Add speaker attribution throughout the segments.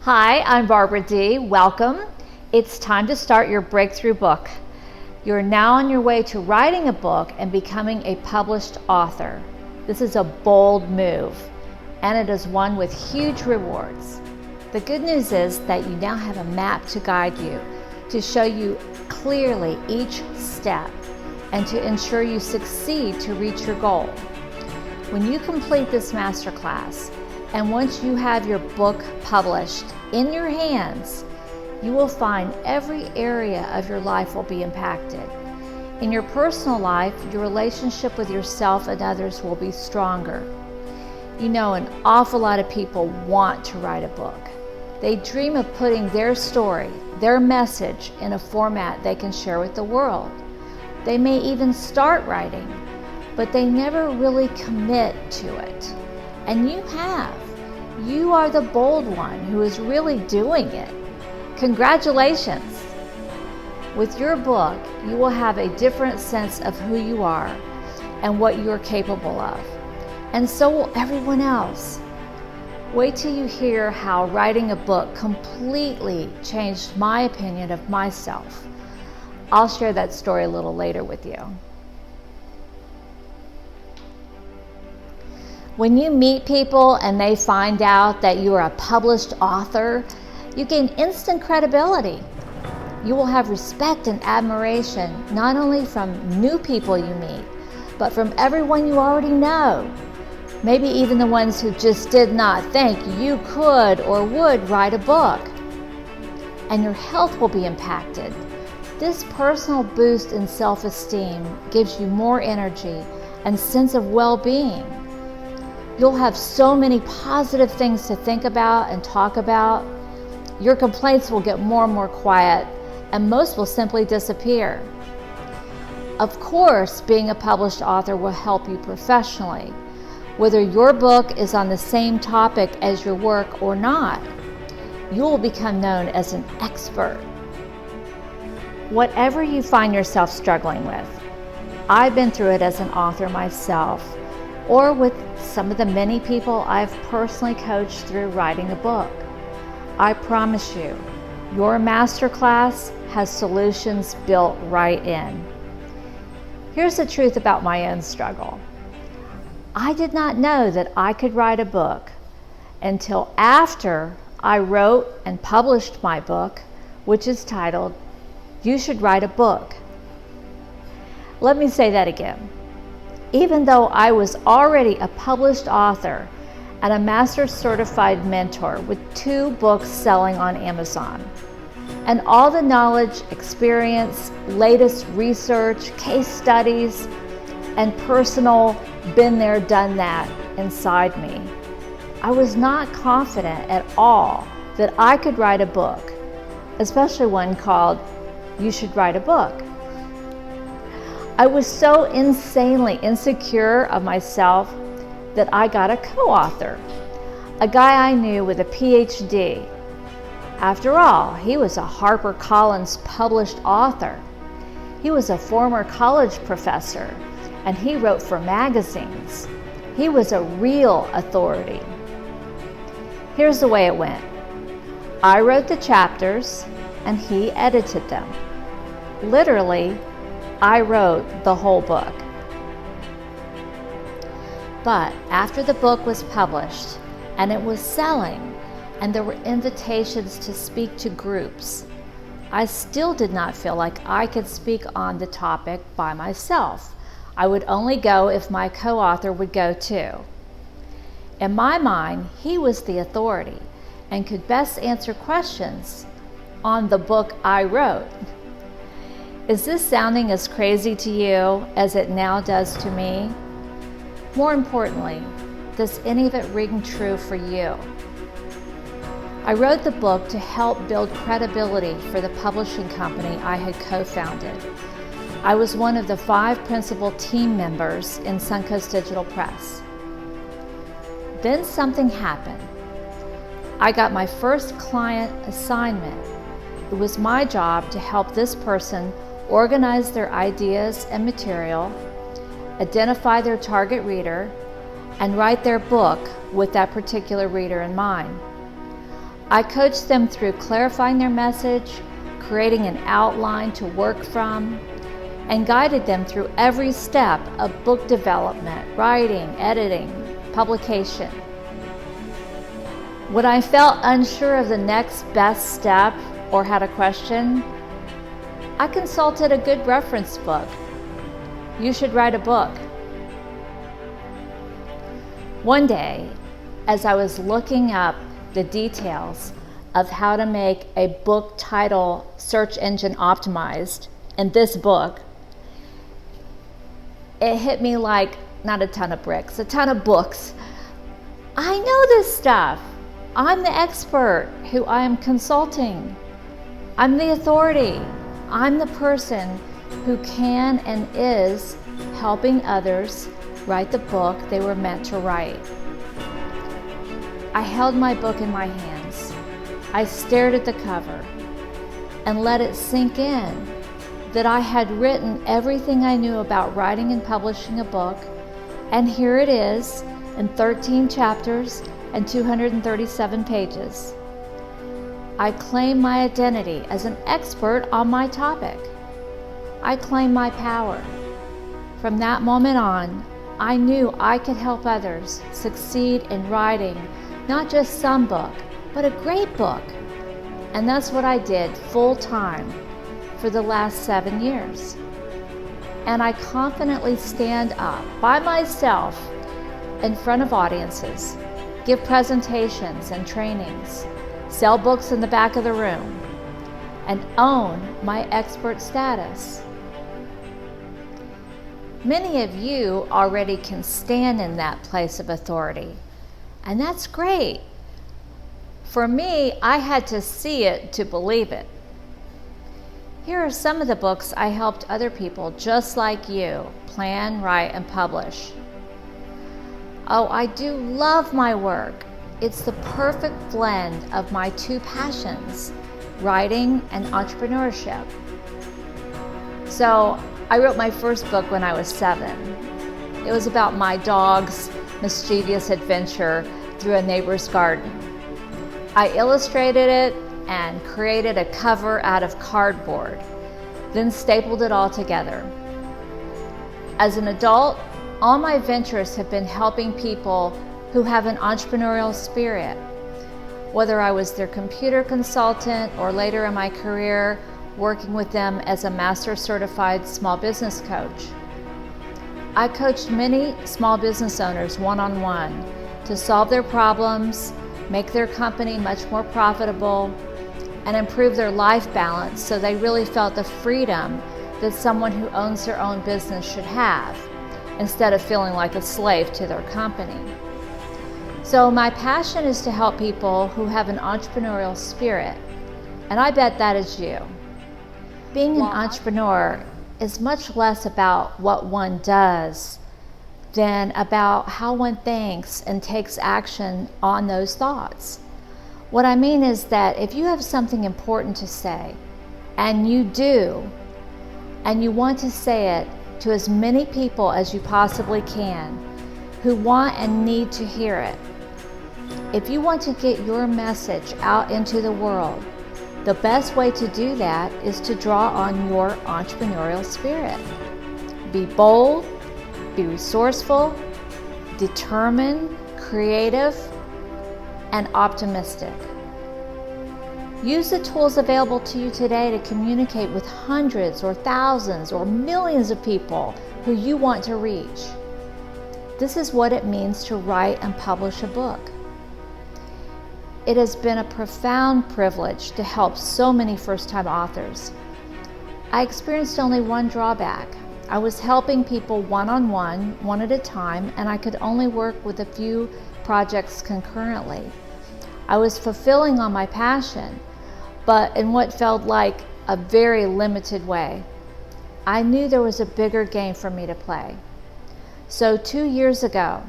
Speaker 1: Hi, I'm Barbara D. Welcome. It's time to start your breakthrough book. You're now on your way to writing a book and becoming a published author. This is a bold move, and it is one with huge rewards. The good news is that you now have a map to guide you, to show you clearly each step, and to ensure you succeed to reach your goal. When you complete this masterclass, and once you have your book published in your hands, you will find every area of your life will be impacted. In your personal life, your relationship with yourself and others will be stronger. You know, an awful lot of people want to write a book. They dream of putting their story, their message in a format they can share with the world. They may even start writing, but they never really commit to it. And you have. You are the bold one who is really doing it. Congratulations! With your book, you will have a different sense of who you are and what you are capable of. And so will everyone else. Wait till you hear how writing a book completely changed my opinion of myself. I'll share that story a little later with you. When you meet people and they find out that you are a published author, you gain instant credibility. You will have respect and admiration, not only from new people you meet, but from everyone you already know. Maybe even the ones who just did not think you could or would write a book. And your health will be impacted. This personal boost in self-esteem gives you more energy and sense of well-being. You'll have so many positive things to think about and talk about. Your complaints will get more and more quiet, and most will simply disappear. Of course, being a published author will help you professionally. Whether your book is on the same topic as your work or not, you will become known as an expert. Whatever you find yourself struggling with, I've been through it as an author myself, or with some of the many people I've personally coached through writing a book. I promise you, your masterclass has solutions built right in. Here's the truth about my own struggle. I did not know that I could write a book until after I wrote and published my book, which is titled, You Should Write a Book. Let me say that again. Even though I was already a published author and a master's certified mentor with 2 books selling on Amazon, and all the knowledge, experience, latest research, case studies, and personal been there, done that inside me, I was not confident at all that I could write a book, especially one called You Should Write a Book. I was so insanely insecure of myself that I got a co-author, a guy I knew with a PhD. After all, he was a HarperCollins published author. He was a former college professor, and he wrote for magazines. He was a real authority. Here's the way it went. I wrote the chapters, and he edited them. Literally, I wrote the whole book. But after the book was published and it was selling and there were invitations to speak to groups, I still did not feel like I could speak on the topic by myself. I would only go if my co-author would go too. In my mind, he was the authority and could best answer questions on the book I wrote. Is this sounding as crazy to you as it now does to me? More importantly, does any of it ring true for you? I wrote the book to help build credibility for the publishing company I had co-founded. I was one of the 5 principal team members in Suncoast Digital Press. Then something happened. I got my first client assignment. It was my job to help this person organize their ideas and material, identify their target reader, and write their book with that particular reader in mind. I coached them through clarifying their message, creating an outline to work from, and guided them through every step of book development, writing, editing, publication. When I felt unsure of the next best step or had a question, I consulted a good reference book. You should write a book. One day, as I was looking up the details of how to make a book title search engine optimized in this book, it hit me like not a ton of bricks, a ton of books. I know this stuff. I'm the expert who I am consulting. I'm the authority. I'm the person who can and is helping others write the book they were meant to write. I held my book in my hands. I stared at the cover and let it sink in that I had written everything I knew about writing and publishing a book, and here it is in 13 chapters and 237 pages. I claim my identity as an expert on my topic. I claim my power. From that moment on, I knew I could help others succeed in writing not just some book, but a great book. And that's what I did full time for the last 7 years. And I confidently stand up by myself in front of audiences, give presentations and trainings, sell books in the back of the room, and own my expert status. Many of you already can stand in that place of authority, and that's great. For me, I had to see it to believe it. Here are some of the books I helped other people just like you plan, write, and publish. Oh, I do love my work. It's the perfect blend of my two passions, writing and entrepreneurship. So I wrote my first book when I was 7. It was about my dog's mischievous adventure through a neighbor's garden. I illustrated it and created a cover out of cardboard, then stapled it all together. As an adult, all my ventures have been helping people who have an entrepreneurial spirit, whether I was their computer consultant or later in my career, working with them as a master certified small business coach. I coached many small business owners one-on-one to solve their problems, make their company much more profitable, and improve their life balance so they really felt the freedom that someone who owns their own business should have, instead of feeling like a slave to their company. So my passion is to help people who have an entrepreneurial spirit, and I bet that is you. Being an entrepreneur is much less about what one does than about how one thinks and takes action on those thoughts. What I mean is that if you have something important to say, and you do, and you want to say it to as many people as you possibly can who want and need to hear it, if you want to get your message out into the world, the best way to do that is to draw on your entrepreneurial spirit. Be bold, be resourceful, determined, creative, and optimistic. Use the tools available to you today to communicate with hundreds or thousands or millions of people who you want to reach. This is what it means to write and publish a book. It has been a profound privilege to help so many first-time authors. I experienced only one drawback. I was helping people one-on-one, one at a time, and I could only work with a few projects concurrently. I was fulfilling on my passion, but in what felt like a very limited way. I knew there was a bigger game for me to play. So 2 years ago,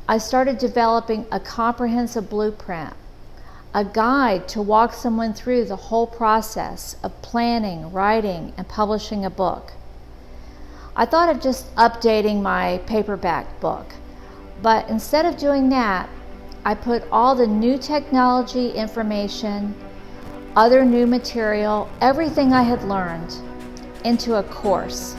Speaker 1: I started developing a comprehensive blueprint, a guide to walk someone through the whole process of planning, writing, and publishing a book. I thought of just updating my paperback book, but instead of doing that, I put all the new technology information, other new material, everything I had learned into a course.